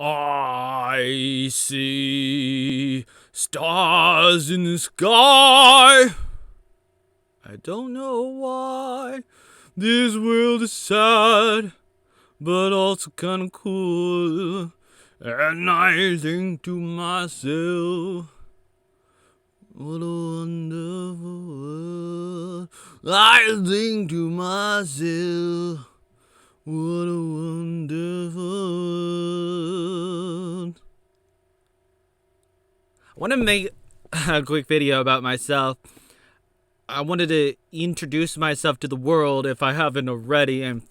I see stars in the sky. I don't know why this world is sad, but also kinda cool. And I think to myself, what a wonderful world. I think to myself, what a wonderful world. I want to make a quick video about myself. I wanted to introduce myself to the world if I haven't already, and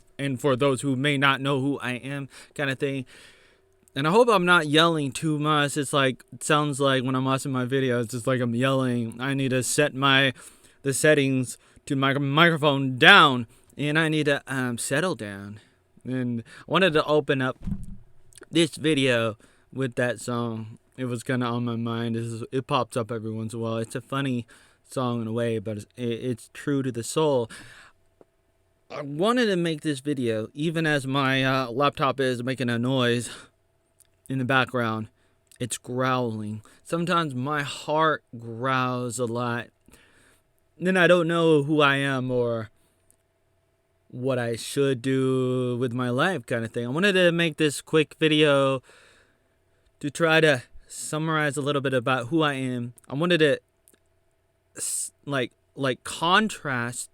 for those who may not know who I am, kind of thing. And I hope I'm not yelling too much. It sounds like when I'm watching my videos, it's like I'm yelling. I need to set the settings to my microphone down, and I need to settle down. And I wanted to open up this video with that song. It was kind of on my mind. It pops up every once in a while. It's a funny song in a way, but it's true to the soul. I wanted to make this video even as my laptop is making a noise in the background. It's growling. Sometimes my heart growls a lot. Then I don't know who I am or what I should do with my life, kind of thing. I wanted to make this quick video to try to summarize a little bit about who I am. I wanted to like contrast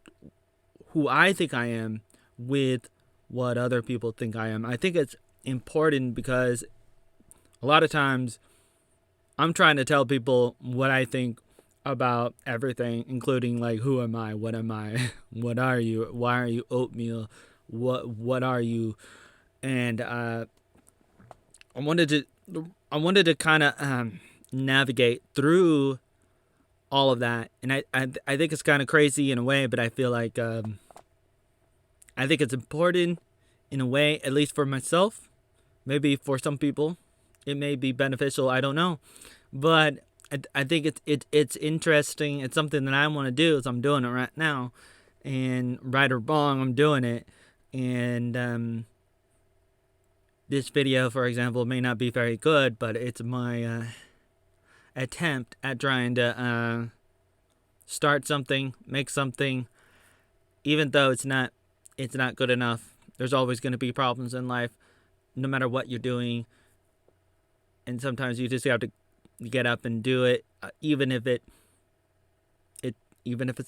who I think I am with what other people think I am. I think it's important because a lot of times I'm trying to tell people what I think about everything, including like, who am I? What am I? What are you? Why are you Oatmeal? What are you? And I wanted to kind of navigate through all of that. And I think it's kind of crazy in a way, but I feel like I think it's important in a way, at least for myself. Maybe for some people it may be beneficial, I don't know. But I think it's interesting. It's something that I want to do, so I'm doing it right now. And right or wrong, I'm doing it. And this video, for example, may not be very good, but it's my attempt at trying to start something, make something, even though it's not good enough. There's always going to be problems in life, no matter what you're doing. And sometimes you just have to get up and do it, even if it's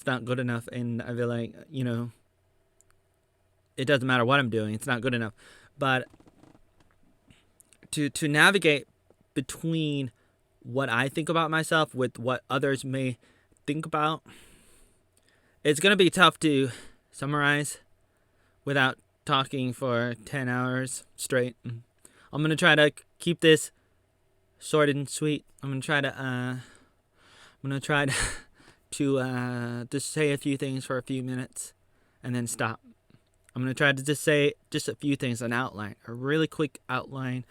not good enough. And I feel like, it doesn't matter what I'm doing, it's not good enough. But to navigate between what I think about myself with what others may think about, it's going to be tough to summarize without talking for 10 hours straight. I'm going to try to keep this short and sweet. I'm going to try to just say a few things for a few minutes and then stop. I'm going to try to just say just a few things, an outline, a really quick outline.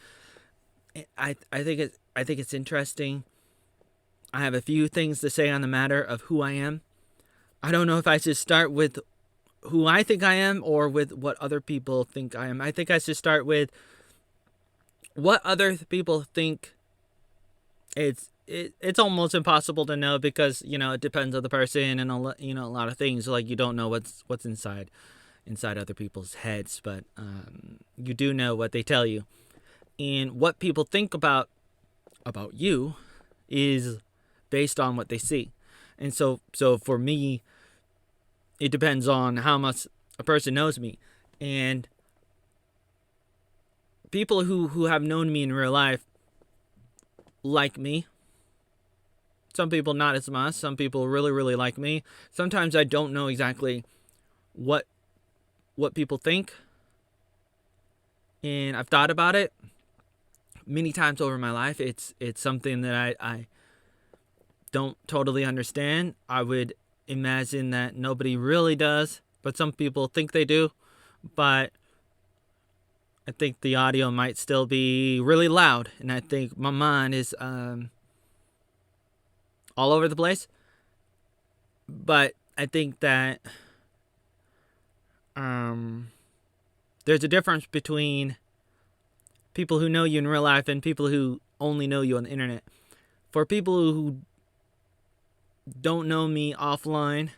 I think it's interesting. I have a few things to say on the matter of who I am. I don't know if I should start with who I think I am or with what other people think I am. I think I should start with what other people think. It's almost impossible to know because, it depends on the person and a lot of things. Like, you don't know what's inside other people's heads, but you do know what they tell you. And what people think about you is based on what they see. And so for me, it depends on how much a person knows me. And people who have known me in real life like me. Some people not as much. Some people really, really like me. Sometimes I don't know exactly what people think. And I've thought about it many times over my life. It's something that I don't totally understand. I would imagine that nobody really does, but some people think they do. But I think the audio might still be really loud, and I think my mind is all over the place. But I think that there's a difference between people who know you in real life and people who only know you on the internet. For people who don't know me offline,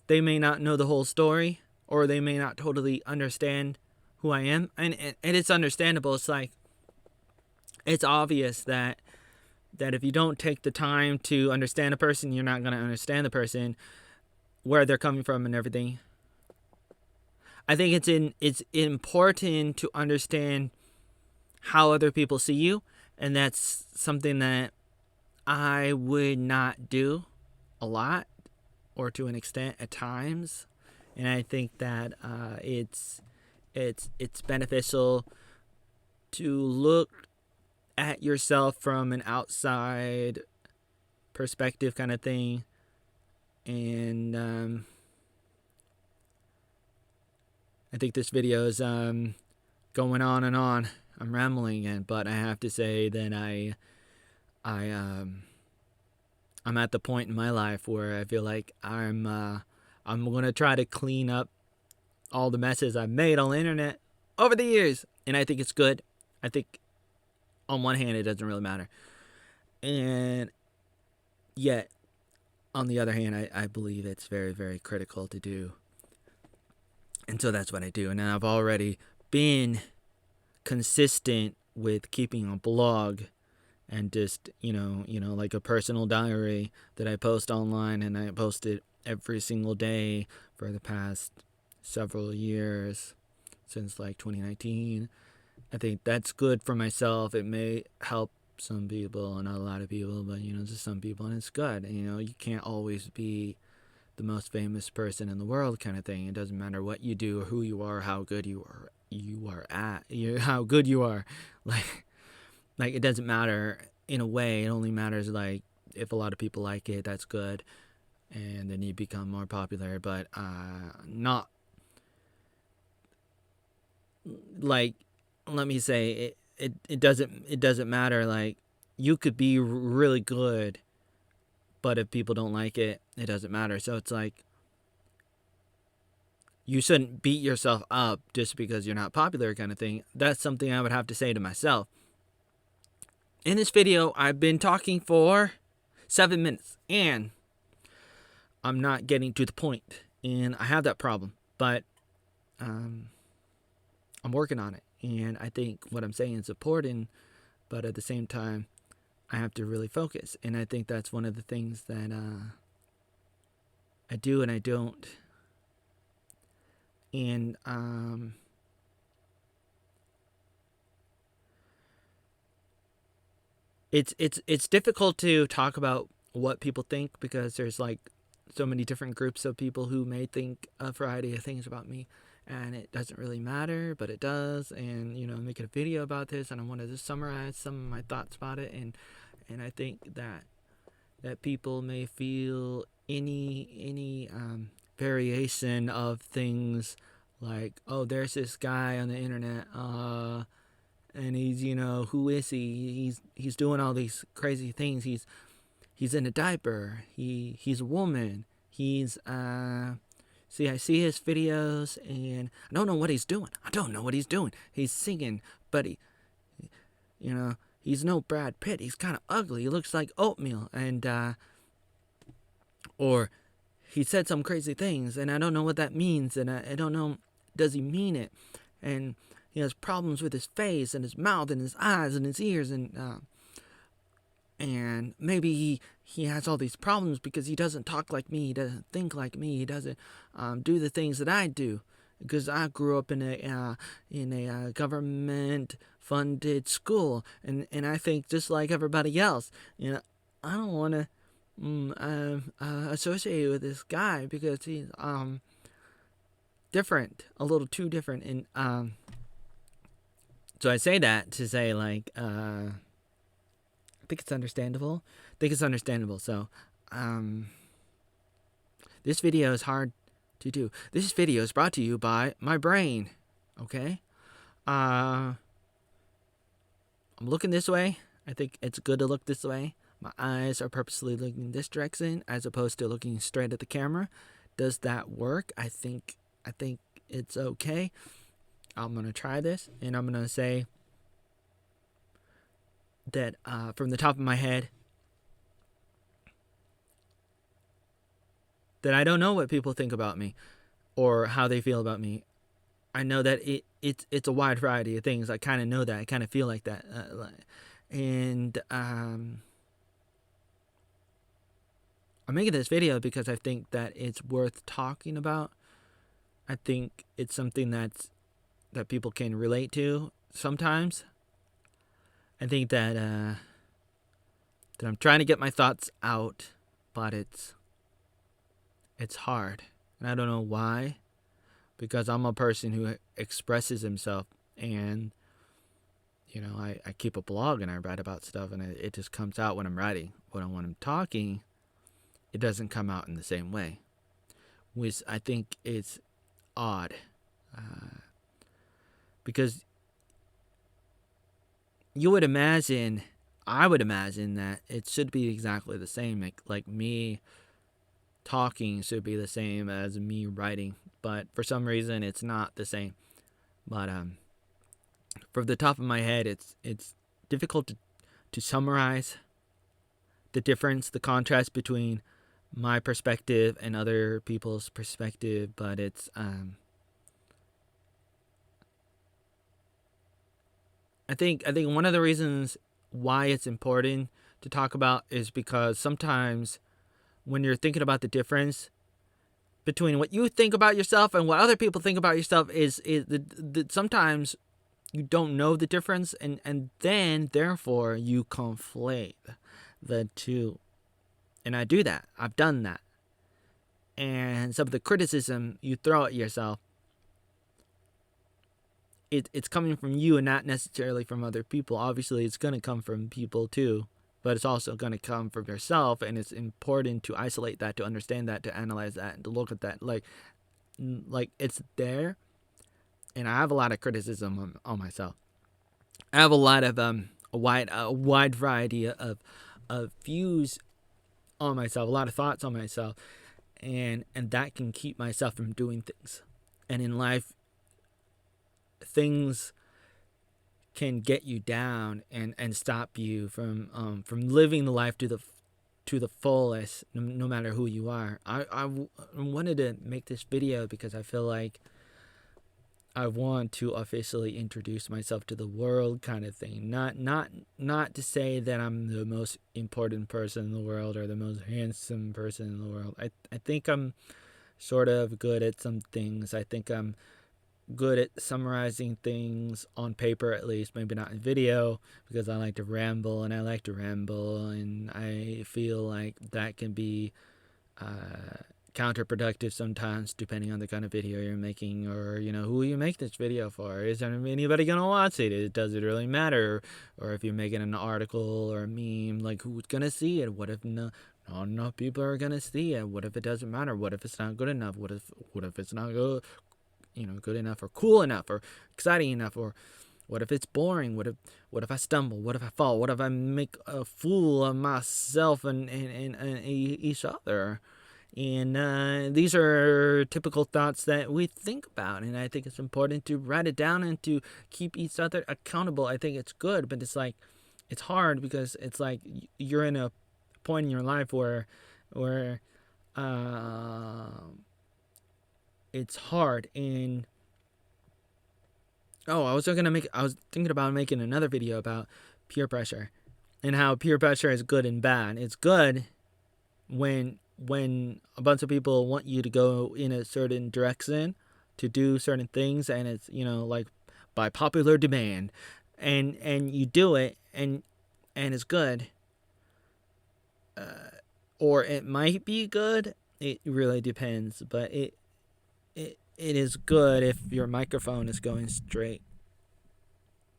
they may not know the whole story, or they may not totally understand who I am. And it's understandable. It's like, it's obvious that if you don't take the time to understand a person, you're not going to understand the person, where they're coming from and everything. I think it's important to understand how other people see you, and that's something that I would not do a lot, or to an extent at times. And I think that it's beneficial to look at yourself from an outside perspective kind of thing. And I think this video is going on and on. I'm rambling again, but I have to say that I'm at the point in my life where I feel like I'm gonna try to clean up all the messes I've made on the internet over the years, and I think it's good. I think on one hand it doesn't really matter, and yet on the other hand I believe it's very, very critical to do, and so that's what I do. And I've already been consistent with keeping a blog, and just like a personal diary that I post online, and I post it every single day for the past several years, since like 2019. I think that's good for myself. It may help some people, not a lot of people, but just some people, and it's good. You can't always be the most famous person in the world kind of thing. It doesn't matter what you do or who you are, how good you are how good you are. Like it doesn't matter in a way. It only matters like if a lot of people like it, that's good, and then you become more popular. But not like, let me say, it doesn't matter. Like, you could be really good, but if people don't like it, it doesn't matter. So it's like, you shouldn't beat yourself up just because you're not popular kind of thing. That's something I would have to say to myself. In this video, I've been talking for 7 minutes, and I'm not getting to the point, and I have that problem, but I'm working on it, and I think what I'm saying is important, but at the same time, I have to really focus, and I think that's one of the things that I do and I don't. And it's difficult to talk about what people think, because there's like so many different groups of people who may think a variety of things about me, and it doesn't really matter, but it does. And I'm making a video about this, and I wanted to summarize some of my thoughts about it, and I think that people may feel any variation of things, like, oh, there's this guy on the internet, and he's, who is he? He's doing all these crazy things. He's in a diaper. He's a woman. He's see, I see his videos, and I don't know what he's doing. He's singing, but he's no Brad Pitt. He's kind of ugly. He looks like Oatmeal, and or he said some crazy things, and I don't know what that means, and I don't know, does he mean it? And he has problems with his face and his mouth and his eyes and his ears, and maybe he has all these problems because he doesn't talk like me, he doesn't think like me, he doesn't do the things that I do, because I grew up in a government-funded school, and I think just like everybody else. I don't want to associate with this guy because he's different, a little too different, and so I say that to say, like, I think it's understandable. So this video is hard to do. This video is brought to you by my brain. Okay, I'm looking this way. I think it's good to look this way. My eyes are purposely looking this direction as opposed to looking straight at the camera. Does that work? I think it's okay. I'm gonna try this, and I'm gonna say that from the top of my head, that I don't know what people think about me or how they feel about me. I know that it's a wide variety of things. I kind of know that. I kind of feel like that. And I'm making this video because I think that it's worth talking about. I think it's something that people can relate to sometimes. I think that I'm trying to get my thoughts out, but it's hard. And I don't know why. Because I'm a person who expresses himself, and I keep a blog and I write about stuff, and it just comes out when I'm writing. When I'm talking, it doesn't come out in the same way, which I think is odd, because I would imagine that it should be exactly the same. Like me talking should be the same as me writing, but for some reason it's not the same. But from the top of my head, it's difficult to summarize the difference, the contrast between my perspective and other people's perspective. But it's I think one of the reasons why it's important to talk about is because sometimes when you're thinking about the difference between what you think about yourself and what other people think about yourself is sometimes you don't know the difference, and then therefore you conflate the two. And I do that. I've done that. And some of the criticism you throw at yourself, it's coming from you and not necessarily from other people. Obviously, it's going to come from people too, but it's also going to come from yourself, and it's important to isolate that, to understand that, to analyze that, and to look at that. Like it's there, and I have a lot of criticism on myself. I have a lot of a wide variety of views on myself, a lot of thoughts on myself, and that can keep myself from doing things. And in life, things can get you down and stop you from living the life to the fullest, no matter who you are. I wanted to make this video because I feel like I want to officially introduce myself to the world, kind of thing. Not to say that I'm the most important person in the world or the most handsome person in the world. I think I'm sort of good at some things. I think I'm good at summarizing things on paper, at least, maybe not in video, because I like to ramble, and I feel like that can be counterproductive sometimes, depending on the kind of video you're making, or who you make this video for. Is anybody gonna watch it? Does it really matter? Or if you're making an article or a meme, like, who's gonna see it? What if not enough people are gonna see it? What if it doesn't matter? What if it's not good enough? What if it's not good enough, or cool enough, or exciting enough? Or what if it's boring? What if I stumble? What if I fall? What if I make a fool of myself and each other? And these are typical thoughts that we think about, and I think it's important to write it down and to keep each other accountable. I think it's good, but it's hard because it's like you're in a point in your life where it's hard. And I was thinking about making another video about peer pressure and how peer pressure is good and bad. It's good when a bunch of people want you to go in a certain direction, to do certain things, and it's like by popular demand, and you do it, and it's good, or it might be good. It really depends, but it is good if your microphone is going straight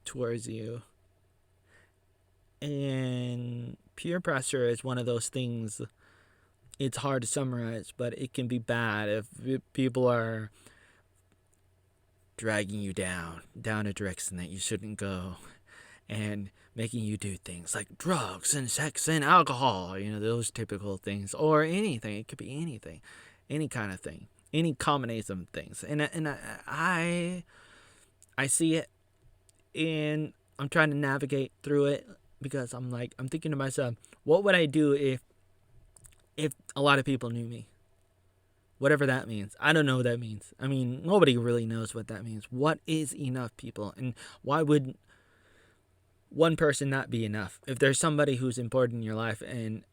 towards you. And peer pressure is one of those things. It's hard to summarize, but it can be bad if people are dragging you down a direction that you shouldn't go, and making you do things like drugs and sex and alcohol, those typical things, or anything. It could be anything, any kind of thing, any combination of things. And I see it, and I'm trying to navigate through it because I'm thinking to myself, what would I do if a lot of people knew me? Whatever that means. I don't know what that means. I mean, nobody really knows what that means. What is enough, people? And why would one person not be enough? If there's somebody who's important in your life and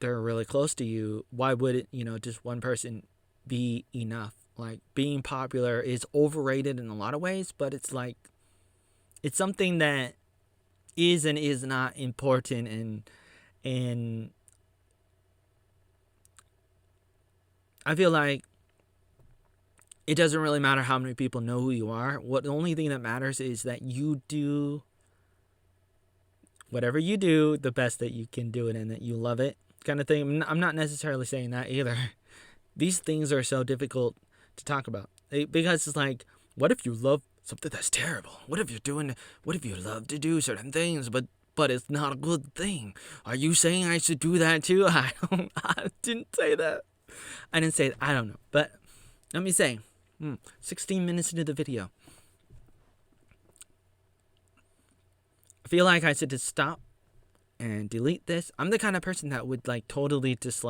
they're really close to you, why would it, just one person be enough? Like, being popular is overrated in a lot of ways, but it's something that is and is not important, and I feel like it doesn't really matter how many people know who you are. The only thing that matters is that you do whatever you do the best that you can do it, and that you love it, kind of thing. I'm not necessarily saying that either. These things are so difficult to talk about, because it's like, what if you love something that's terrible? What if you love to do certain things, but it's not a good thing? Are you saying I should do that too? I didn't say that. I didn't say that. I don't know. But let me say, 16 minutes into the video, I feel like I should just stop and delete this. I'm the kind of person that would totally just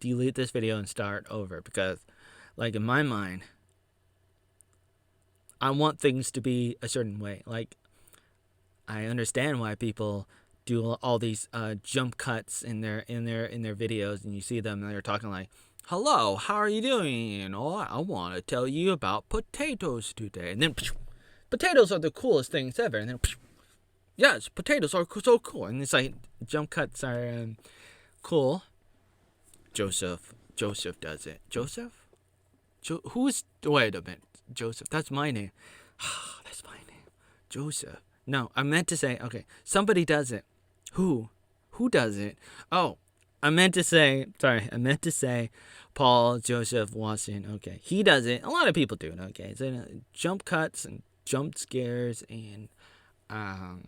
delete this video and start over, because in my mind, I want things to be a certain way. I understand why people do all these jump cuts in their videos, and you see them and they're talking like, "Hello, how are you doing? I want to tell you about potatoes today." And then potatoes are the coolest things ever. And then yes, potatoes are so cool. And it's like, jump cuts are cool. Joseph does it. Joseph? Wait a minute. Joseph. That's my name. That's my name. Joseph. No, I meant to say, okay, somebody does it. Who? Who does it? Oh, I meant to say Paul Joseph Watson. Okay, he does it. A lot of people do it. Okay, so jump cuts and jump scares, and I'm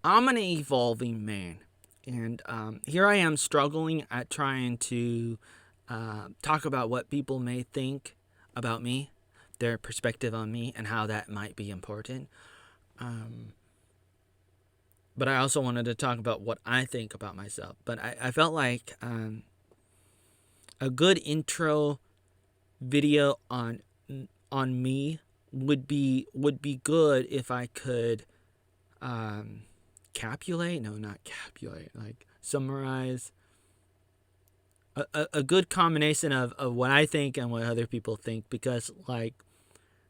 an evolving man, and here I am struggling at trying to talk about what people may think about me, their perspective on me, and how that might be important. But I also wanted to talk about what I think about myself. But I felt like a good intro video on me would be good if I could summarize a good combination of what I think and what other people think, because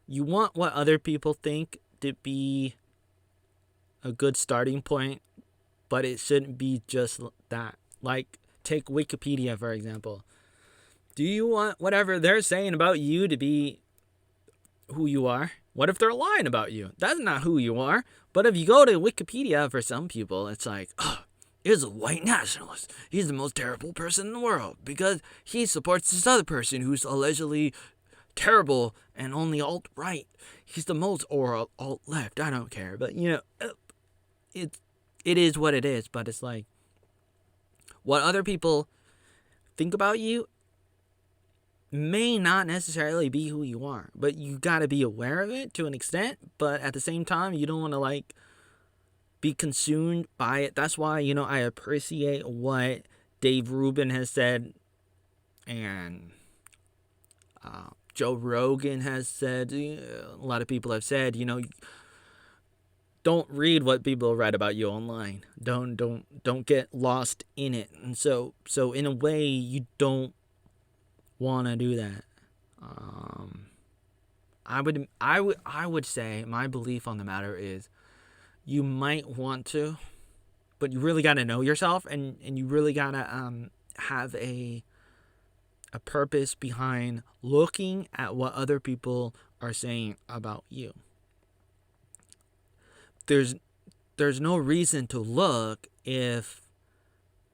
you want what other people think to be a good starting point, but it shouldn't be just that. Take Wikipedia, for example. Do you want whatever they're saying about you to be who you are? What if they're lying about you? That's not who you are. But if you go to Wikipedia, for some people, it's like, oh, he's a white nationalist. He's the most terrible person in the world because he supports this other person who's allegedly terrible and only alt-right. He's the most, or alt-left. I don't care. But, it is what it is. But it's like, what other people think about you may not necessarily be who you are, but you got to be aware of it to an extent. But at the same time, you don't want to be consumed by it. That's why, I appreciate what Dave Rubin has said, and Joe Rogan has said. A lot of people have said, don't read what people write about you online. Don't get lost in it. And so in a way, you don't want to do that. I would say my belief on the matter is, you might want to, but you really got to know yourself, and you really got to have a purpose behind looking at what other people are saying about you. There's no reason to look if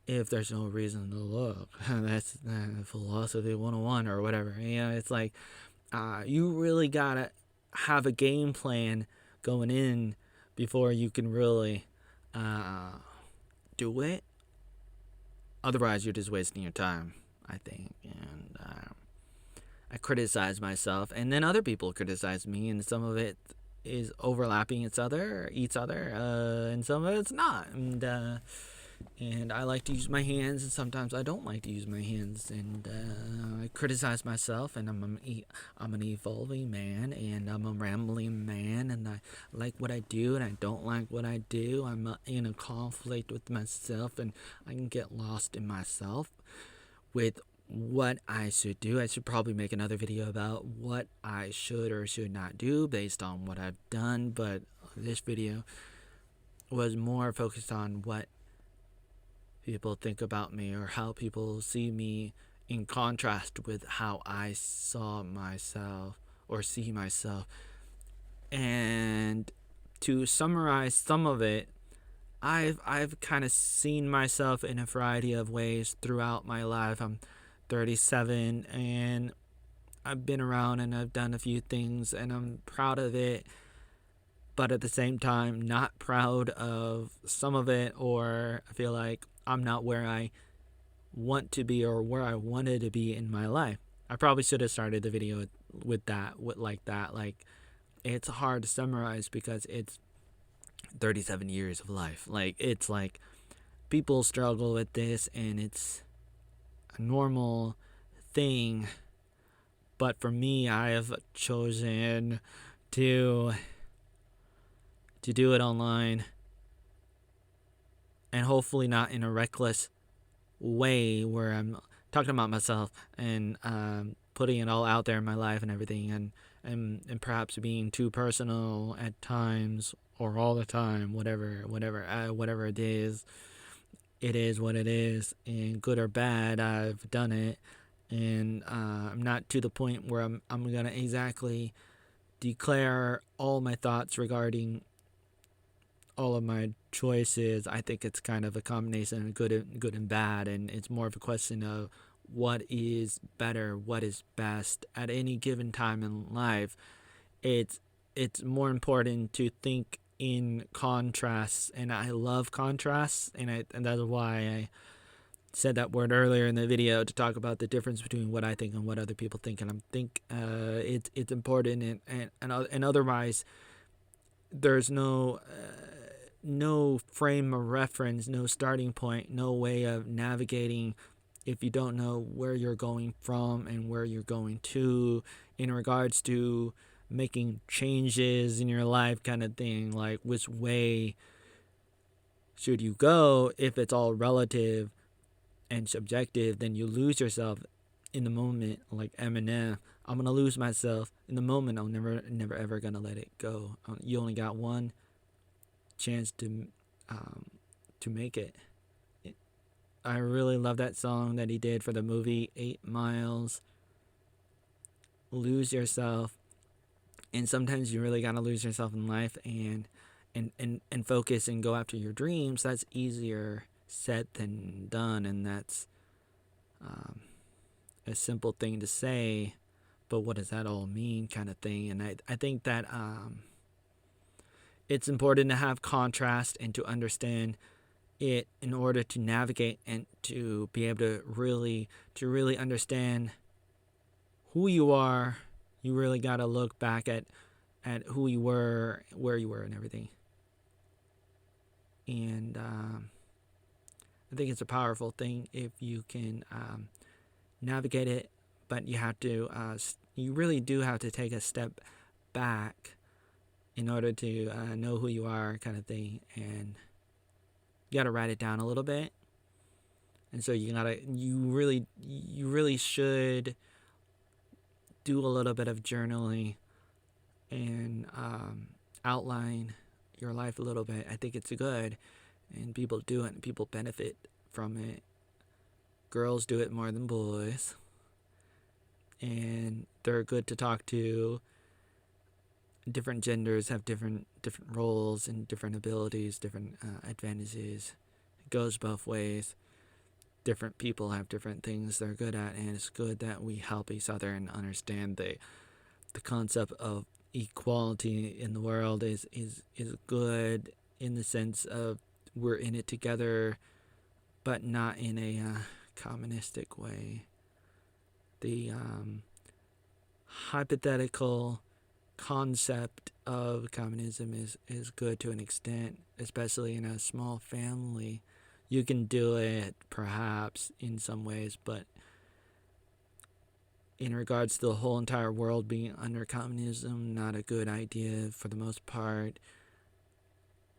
there's no reason to look. That's philosophy 101 or whatever. It's like, you really gotta have a game plan going in before you can really do it. Otherwise, you're just wasting your time, I think. And I criticize myself, and then other people criticize me, and some of it is overlapping each other, and some of it's not. And I like to use my hands, and sometimes I don't like to use my hands. And I criticize myself, and I'm an evolving man, and I'm a rambling man, and I like what I do, and I don't like what I do. I'm in a conflict with myself, and I can get lost in myself with what I should do. I should probably make another video about what I should or should not do based on what I've done, but this video was more focused on what people think about me or how people see me in contrast with how I saw myself or see myself. And to summarize some of it, I've kind of seen myself in a variety of ways throughout my life. I'm 37 and I've been around and I've done a few things and I'm proud of it, but at the same time not proud of some of it, or I feel like I'm not where I want to be or where I wanted to be in my life. I probably should have started the video with that. Like, it's hard to summarize because it's 37 years of life. Like, it's like people struggle with this and it's a normal thing, but for me, I have chosen to do it online, and hopefully not in a reckless way where I'm talking about myself and putting it all out there in my life and everything, and perhaps being too personal at times or all the time. Whatever it is what it is, and good or bad, I've done it, and I'm not to the point where I'm gonna exactly declare all my thoughts regarding all of my choices. I think it's kind of a combination of good and bad, and it's more of a question of what is better, what is best at any given time in life. It's more important to think in contrasts, and I love contrasts, and that's why I said that word earlier in the video, to talk about the difference between what I think and what other people think. And I think it's important, and otherwise there's no frame of reference, no starting point, no way of navigating if you don't know where you're going from and where you're going to in regards to making changes in your life, kind of thing. Like, which way should you go? If it's all relative and subjective, then you lose yourself in the moment. Like Eminem, I'm gonna lose myself in the moment. I'm never ever gonna let it go. You only got one chance to make it. I really love that song that he did for the movie 8 Miles. Lose yourself, and sometimes you really gotta lose yourself in life and focus and go after your dreams. That's easier said than done, and that's a simple thing to say, but what does that all mean, kind of thing. And I think that it's important to have contrast and to understand it in order to navigate and to be able to really understand who you are. You really got to look back at who you were, where you were, and everything. And I think it's a powerful thing if you can navigate it, but you have to you really do have to take a step back in order to know who you are, kind of thing. And you got to write it down a little bit. And so you really should do a little bit of journaling and outline your life a little bit. I think it's good, and people do it and people benefit from it. Girls do it more than boys, and they're good to talk to. Different genders have different roles and different abilities, different advantages. It goes both ways. Different people have different things they're good at, and it's good that we help each other and understand the concept of equality in the world is good in the sense of we're in it together, but not in a communistic way. The hypothetical concept of communism is good to an extent, especially in a small family. You can do it perhaps in some ways, but in regards to the whole entire world being under communism, not a good idea for the most part,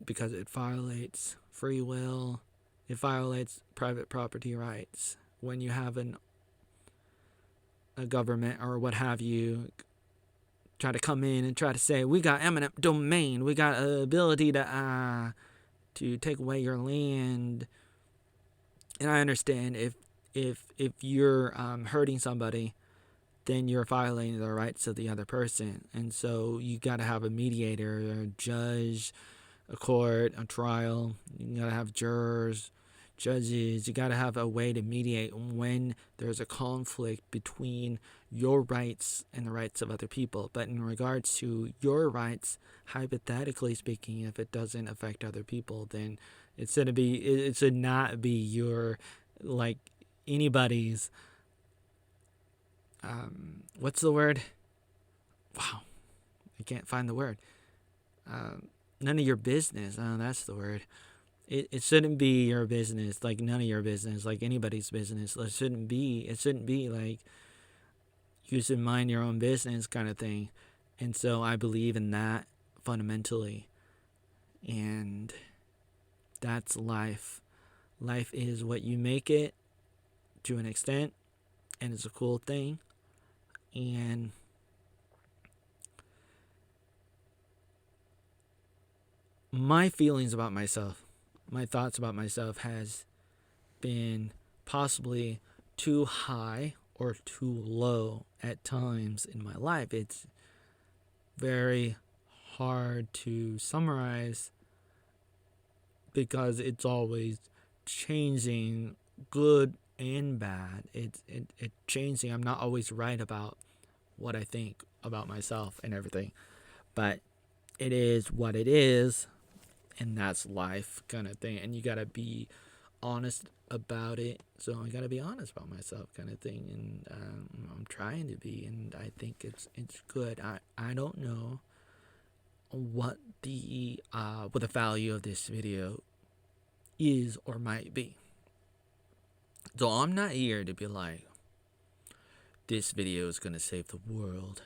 because it violates free will, it violates private property rights. When you have a government or what have you try to come in and try to say, we got eminent domain, we got ability to take away your land. And I understand if you're hurting somebody, then you're violating the rights of the other person. And so you got to have a mediator, a judge, a court, a trial. You got to have jurors, judges. You got to have a way to mediate when there's a conflict between your rights and the rights of other people. But in regards to your rights, hypothetically speaking, if it doesn't affect other people, then it should not be your, like, anybody's, what's the word? Wow, I can't find the word. None of your business. Oh, that's the word. It shouldn't be your business, like none of your business, like anybody's business. It shouldn't be like you should mind your own business kind of thing. And so I believe in that fundamentally. And that's life. Life is what you make it to an extent, and it's a cool thing. And my feelings about myself, my thoughts about myself has been possibly too high or too low at times in my life. It's very hard to summarize because it's always changing, good and bad. It's changing. I'm not always right about what I think about myself and everything, but it is what it is, and that's life kind of thing. And you gotta be honest about it. So I gotta be honest about myself kind of thing, and I'm trying to be, and I think it's good. I don't know what the value of this video is or might be. So I'm not here to be like, this video is gonna save the world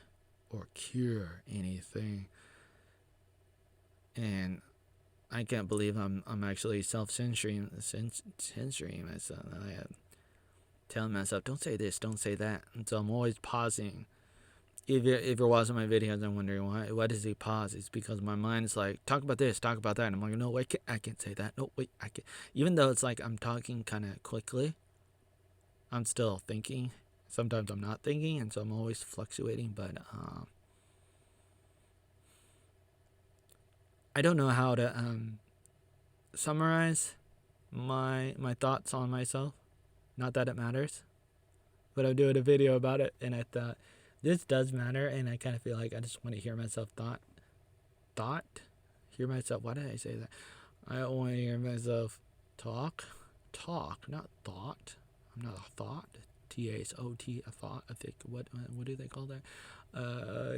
or cure anything. And I can't believe I'm actually censoring myself. Telling myself, don't say this, don't say that. And so I'm always pausing. If you're watching my videos and wondering why does he pause, it's because my mind is like, talk about this, talk about that. And I'm like, no, wait, I can't say that. No, wait, I can't. Even though it's like I'm talking kind of quickly, I'm still thinking. Sometimes I'm not thinking, and so I'm always fluctuating. But I don't know how to summarize my thoughts on myself. Not that it matters, but I'm doing a video about it, and I thought this does matter, and I kind of feel like I just want to hear myself hear myself. Why did I say that? I don't want to hear myself talk, not thought. I'm not a thought. THOT, a thought. I think what do they call that?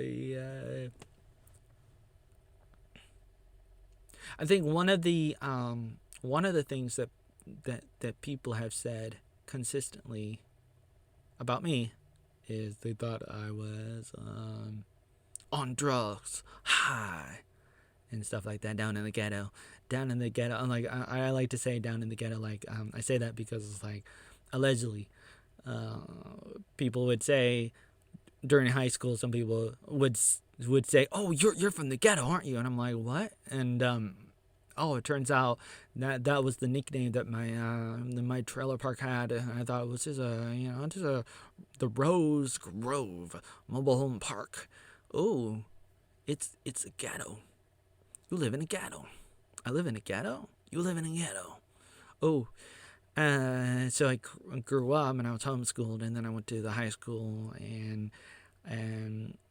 Yeah. I think one of the things that people have said consistently about me is they thought I was on drugs, high, and stuff like that, down in the ghetto. I'm like, I like to say down in the ghetto, like I say that because it's like allegedly people would say during high school, some people would say, oh, you're from the ghetto, aren't you? And I'm like, what? And it turns out that was the nickname that my trailer park had, and I thought it was just the Rose Grove Mobile Home Park. Oh, it's a ghetto. You live in a ghetto. I live in a ghetto. You live in a ghetto. Oh. So I grew up and I was homeschooled, and then I went to the high school and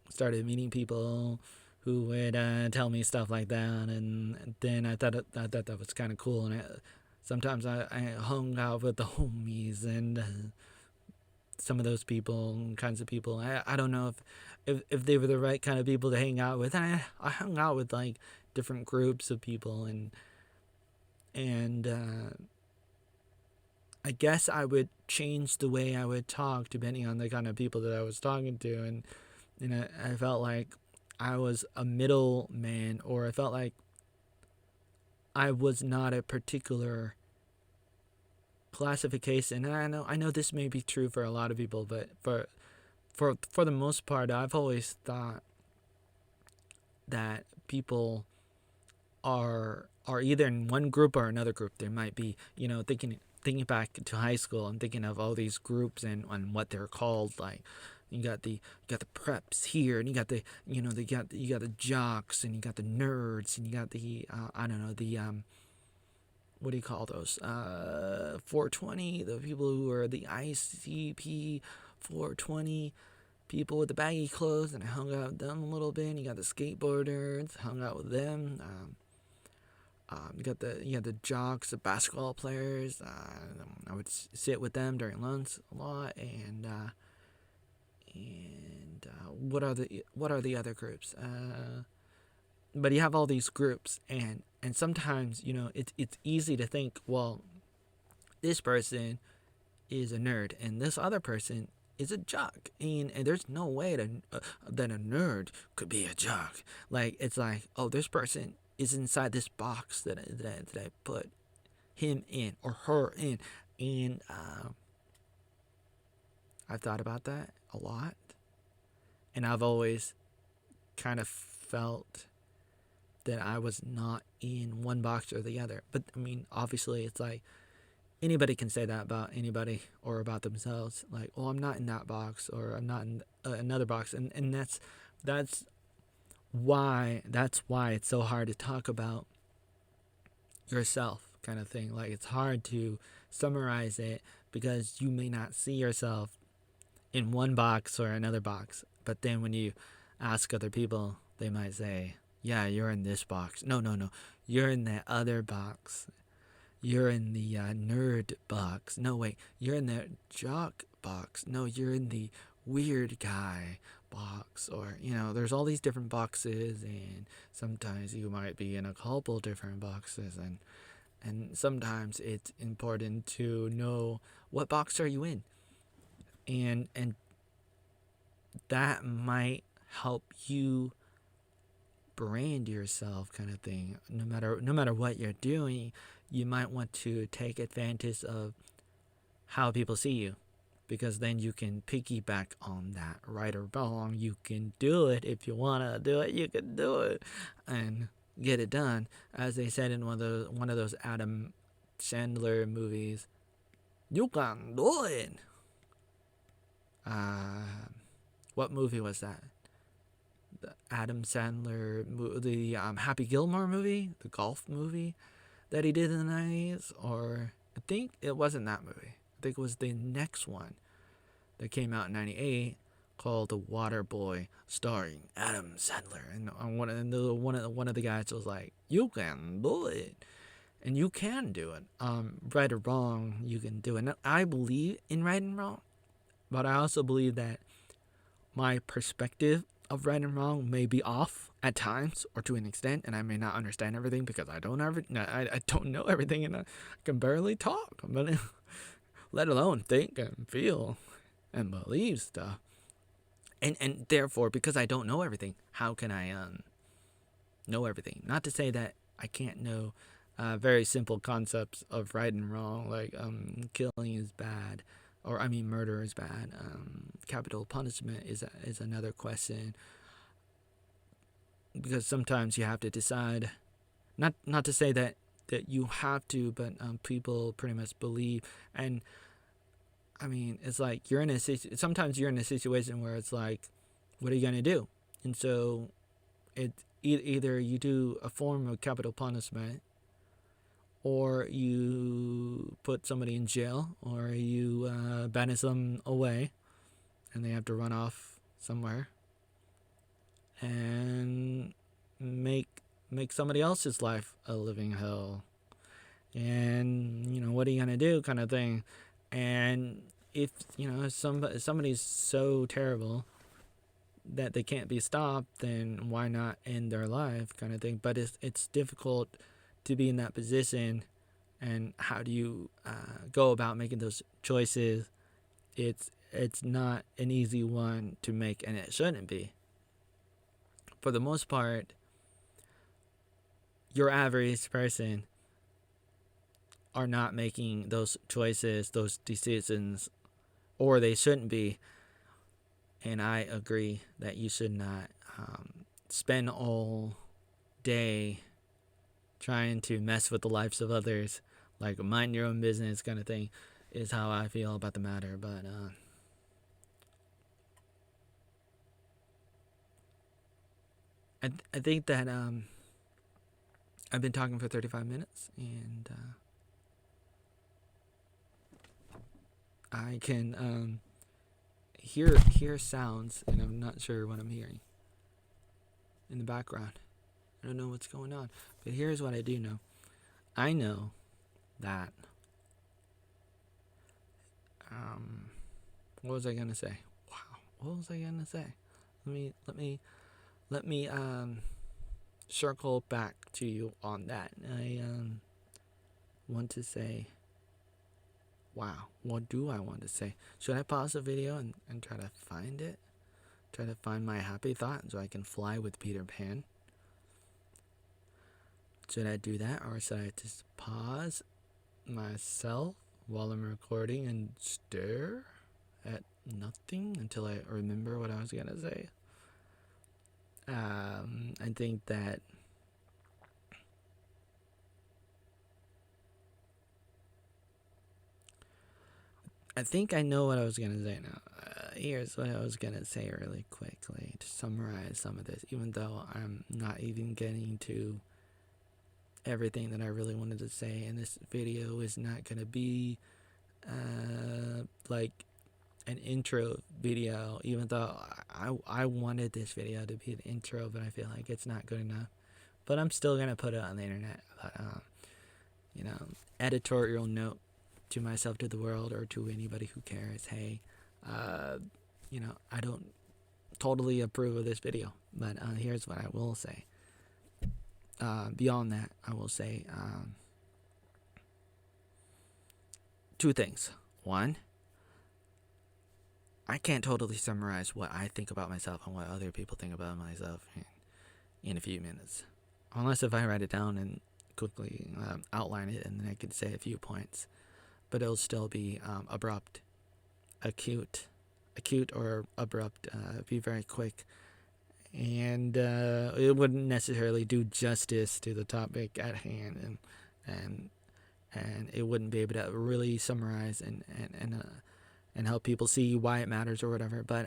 started meeting people who would tell me stuff like that, and then I thought that was kind of cool, and sometimes I hung out with the homies, and some of those people, kinds of people. I don't know if they were the right kind of people to hang out with. And I hung out with like different groups of people, and I guess I would change the way I would talk depending on the kind of people that I was talking to, and I felt like I was a middleman, or I felt like I was not a particular classification. And I know this may be true for a lot of people, but for the most part, I've always thought that people are either in one group or another group. There might be, thinking back to high school, I'm thinking of all these groups and what they're called. Like you got the preps here, and you got the you got the jocks, and you got the nerds, and you got the I don't know, the what do you call those? 420, the people who are the ICP 420 people with the baggy clothes, and I hung out with them a little bit. And you got the skateboarders, hung out with them. You got the jocks, the basketball players. I would sit with them during lunch a lot, and what are the other groups? But you have all these groups, and sometimes it's easy to think, well, this person is a nerd, and this other person is a jock, and there's no way that a nerd could be a jock. Like, it's like, oh, this person is inside this box that I put him in or her in, and I've thought about that a lot, and I've always kind of felt that I was not in one box or the other. But I mean, obviously, it's like anybody can say that about anybody or about themselves. Like, oh, I'm not in that box, or I'm not in another box, and that's why it's so hard to talk about yourself, kind of thing. Like, it's hard to summarize it because you may not see yourself in one box or another box. But then when you ask other people, they might say, yeah, you're in this box. No, you're in that other box. You're in the nerd box. No, wait, you're in the jock box. No, you're in the weird guy box. Or, there's all these different boxes, and sometimes you might be in a couple different boxes, and sometimes it's important to know what box are you in. And that might help you brand yourself, kind of thing. No matter what you're doing, you might want to take advantage of how people see you, because then you can piggyback on that. Right or wrong, you can do it. If you want to do it, you can do it and get it done. As they said in one of those Adam Sandler movies, you can do it. What movie was that? The Adam Sandler, the Happy Gilmore movie, the golf movie that he did in the 90s, or I think it wasn't that movie. I think it was the next one that came out in 98 called The Water Boy, starring Adam Sandler. And one of the guys was like, you can do it. And you can do it. Right or wrong, you can do it. And I believe in right and wrong, but I also believe that my perspective of right and wrong may be off at times, or to an extent, and I may not understand everything because I don't know everything, and I can barely talk, but let alone think and feel and believe stuff. And therefore, because I don't know everything, how can I know everything? Not to say that I can't know very simple concepts of right and wrong, like killing is bad, or I mean murder is bad. Capital punishment is another question, because sometimes you have to decide. Not to say that you have to, but people pretty much believe. And I mean, it's like sometimes you're in a situation where it's like, what are you gonna do? And so it either you do a form of capital punishment, or you put somebody in jail, or you banish them away, and they have to run off somewhere and make somebody else's life a living hell. And what are you gonna do, kind of thing. And if somebody's so terrible that they can't be stopped, then why not end their life, kind of thing. But it's difficult to be in that position, and how do you go about making those choices? It's not an easy one to make, and it shouldn't be. For the most part, your average person are not making those choices, those decisions, or they shouldn't be. And I agree that you should not spend all day trying to mess with the lives of others, like mind your own business kind of thing, is how I feel about the matter. But I think that I've been talking for 35 minutes, and I can hear sounds, and I'm not sure what I'm hearing in the background. I don't know what's going on, but here's what I do know. I know that what was I gonna say? Wow, what was I gonna say? Let me circle back to you on that. I want to say, wow, what do I want to say? Should I pause the video and try to find it? Try to find my happy thought so I can fly with Peter Pan? Should I do that, or should I just pause myself while I'm recording and stare at nothing until I remember what I was gonna say? I think that I know what I was gonna say now. Here's what I was gonna say really quickly to summarize some of this, even though I'm not even getting to everything that I really wanted to say. And this video is not gonna be like an intro video, even though I wanted this video to be the intro, but I feel like it's not good enough. But I'm still gonna put it on the internet. But editorial note to myself, to the world, or to anybody who cares. Hey, I don't totally approve of this video, but here's what I will say. Beyond that, I will say two things. One, I can't totally summarize what I think about myself and what other people think about myself in a few minutes, unless if I write it down and quickly outline it, and then I could say a few points. But it'll still be abrupt, acute or abrupt. Be very quick, and it wouldn't necessarily do justice to the topic at hand, and it wouldn't be able to really summarize and help people see why it matters or whatever. But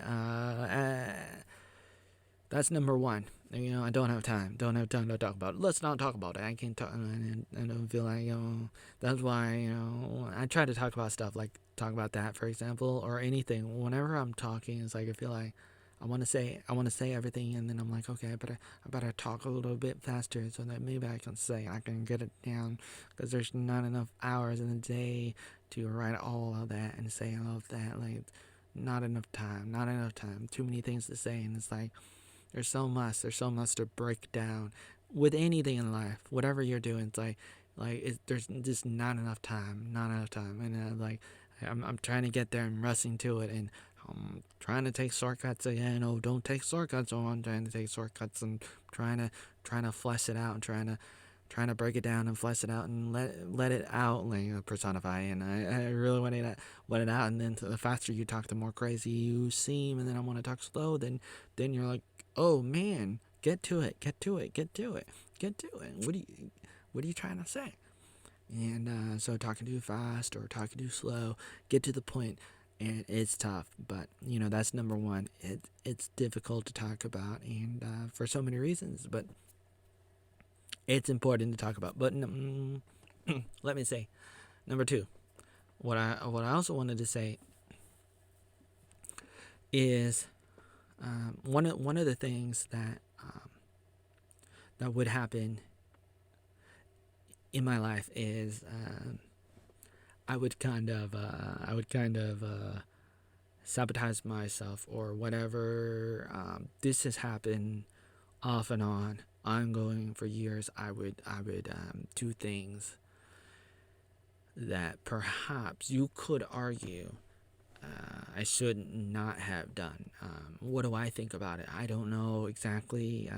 that's number one. I don't have time to talk about it. Let's not talk about it. I can't talk. I don't feel like, that's why, I try to talk about stuff, like talk about that, for example, or anything. Whenever I'm talking, it's like I feel like I want to say everything, and then I'm like, okay, I better talk a little bit faster so that maybe I can get it down, because there's not enough hours in the day to write all of that and say all of that. Like, not enough time, too many things to say, and it's like, there's so much to break down with anything in life, whatever you're doing. It's there's just not enough time, and I'm trying to get there and rushing to it, and I'm trying to take shortcuts again. Oh, don't take shortcuts. Oh, I'm trying to take shortcuts and trying to flesh it out, and trying to break it down and flesh it out and let it out, like personify. And I really want it out. And then the faster you talk, the more crazy you seem. And then I want to talk slow. Then you're like, oh man, get to it. What are you trying to say? And so talking too fast or talking too slow, get to the point, and it's tough. But that's number one. It's difficult to talk about, and for so many reasons, but it's important to talk about. But let me say, number two, what I also wanted to say is one of the things that would happen in my life is I would kind of sabotage myself or whatever. This has happened off and on, ongoing for years. I would do things that perhaps you could argue I should not have done. What do I think about it? I don't know exactly.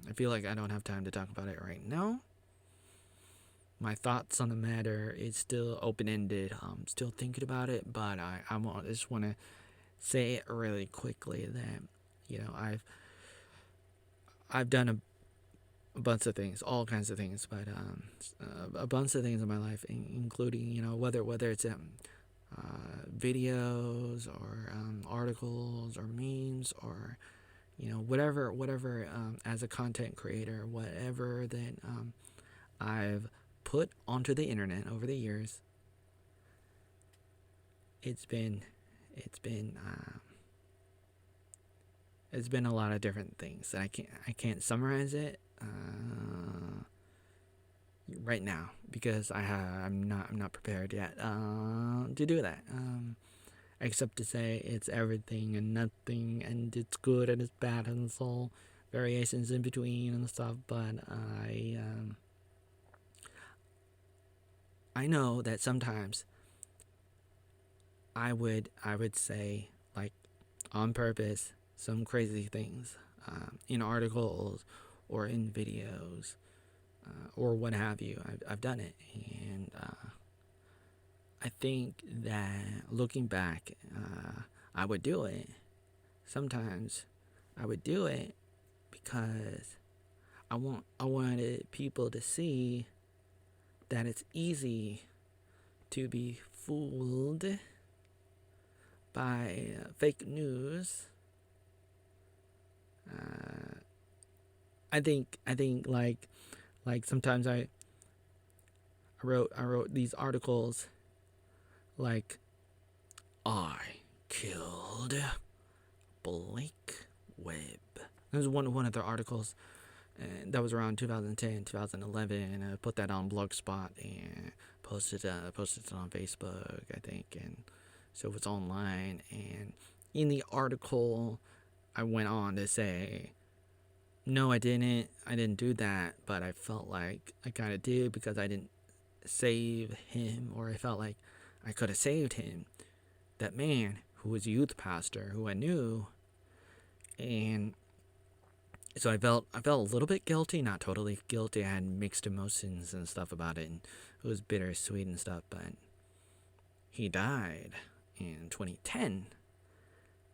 I feel like I don't have time to talk about it right now. My thoughts on the matter is still open-ended. I'm still thinking about it, but I just want to say it really quickly that, you know, I've done a bunch of things, all kinds of things, but a bunch of things in my life, including, you know, whether it's videos or articles or memes or, you know, whatever as a content creator, whatever that I've put onto the internet over the years. It's been a lot of different things that I can't summarize it right now because I'm not prepared yet to do that. Except to say it's everything and nothing, and it's good and it's bad, and it's all variations in between and stuff. But I know that sometimes I would say, like, on purpose, some crazy things in articles or in videos or what have you. I've done it, and I think that looking back, I would do it. Sometimes I would do it because I wanted people to see that it's easy to be fooled by fake news. I think like sometimes I wrote these articles like, I killed Blake Webb. There was one of their articles, and that was around 2010, 2011, and I put that on Blogspot and posted it on Facebook, I think, and so it's online. And in the article, I went on to say, no, I didn't do that, but I felt like I kind of did because I didn't save him, or I felt like I could have saved him. That man who was a youth pastor who I knew, and so I felt a little bit guilty, not totally guilty. I had mixed emotions and stuff about it, and it was bittersweet and stuff. But he died in 2010,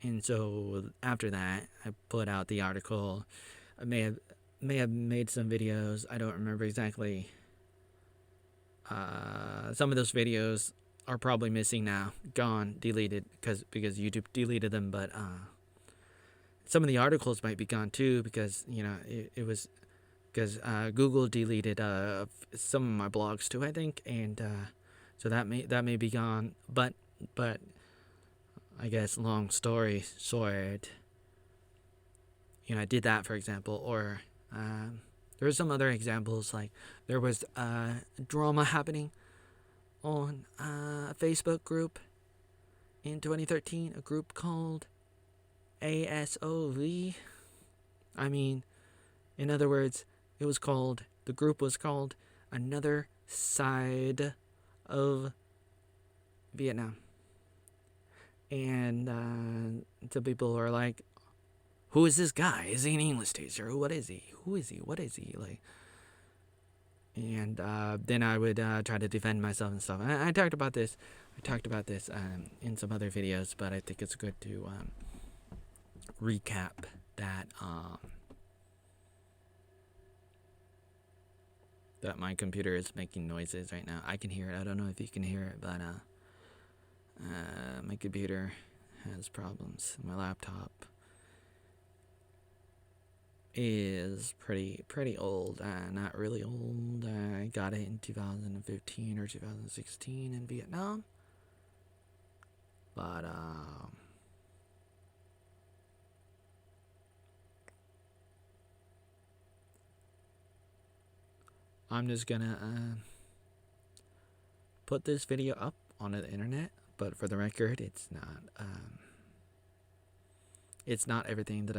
and so after that, I put out the article. I may have made some videos. I don't remember exactly. Some of those videos are probably missing now, gone, deleted, because YouTube deleted them. But some of the articles might be gone too, because, you know, it was because Google deleted some of my blogs too, I think, and so that may be gone. But I guess, long story short, you know, I did that, for example, or there were some other examples, like there was drama happening on a Facebook group in 2013, a group called ASOV. I mean, in other words, the group was called Another Side of Vietnam. And some people are like, who is this guy? Is he an English teacher? What is he? Who is he? What is he? Like, and then I would try to defend myself and stuff. I talked about this. In some other videos, but I think it's good to recap that. That my computer is making noises right now. I can hear it. I don't know if you can hear it, but my computer has problems. My laptop is pretty old. Not really old. I got it in 2015 or 2016 in Vietnam. But I'm just gonna put this video up on the internet, but for the record, it's not everything that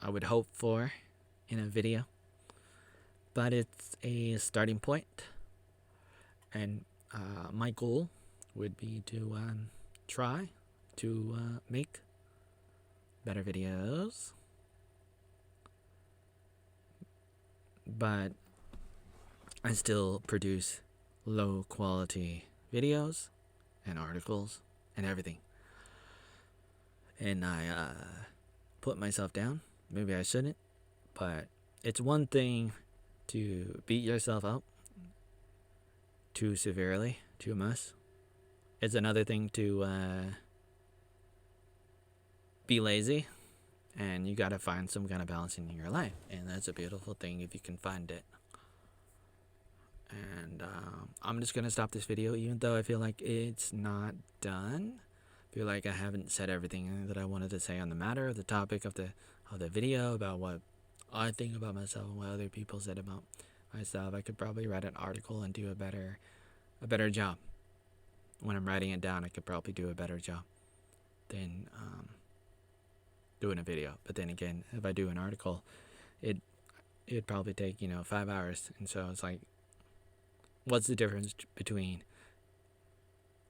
I would hope for in a video, but it's a starting point, and my goal would be to try to make better videos, but I still produce low quality videos and articles and everything. And I put myself down. Maybe I shouldn't, but it's one thing to beat yourself up too severely, too much. It's another thing to be lazy, and you gotta find some kind of balance in your life, and that's a beautiful thing if you can find it. And I'm just gonna stop this video, even though I feel like it's not done. I feel like I haven't said everything that I wanted to say on the matter, the topic of the video, about what I think about myself and what other people said about myself. I could probably write an article and do a better job. When I'm writing it down, I could probably do a better job than doing a video. But then again, if I do an article, it'd probably take 5 hours, and so it's like, what's the difference between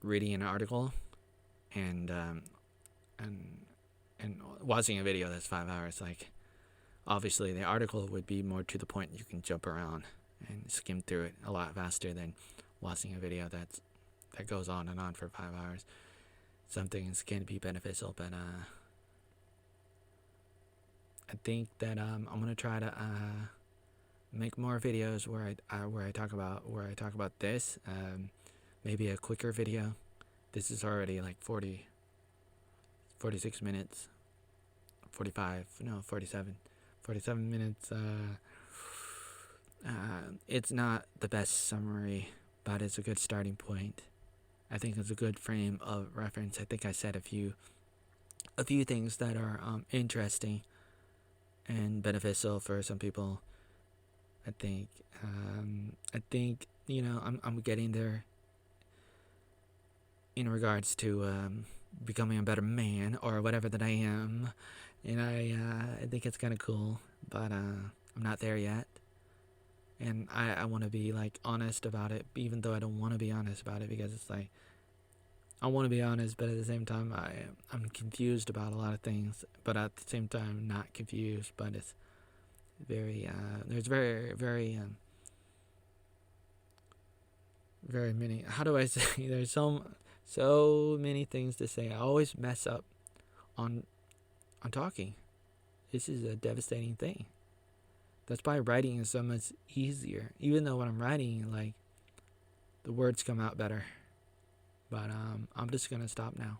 reading an article and watching a video that's 5 hours? Like, obviously the article would be more to the point. You can jump around and skim through it a lot faster than watching a video that goes on and on for 5 hours. Some things can be beneficial, but I think that I'm gonna try to make more videos where I talk about this. Maybe a quicker video. This is already like 46 minutes, 47 minutes. It's not the best summary, but it's a good starting point. I think it's a good frame of reference. I think I said a few things that are interesting and beneficial for some people. I think I'm getting there in regards to becoming a better man, or whatever that I am, and I think it's kind of cool, but I'm not there yet, and I want to be like honest about it, even though I don't want to be honest about it, because it's like, I want to be honest, but at the same time I'm confused about a lot of things, but at the same time not confused. But it's very there's very many, how do I say, there's so many things to say. I always mess up on talking. This is a devastating thing. That's why writing is so much easier, even though when I'm writing, like, the words come out better. But I'm just gonna stop now.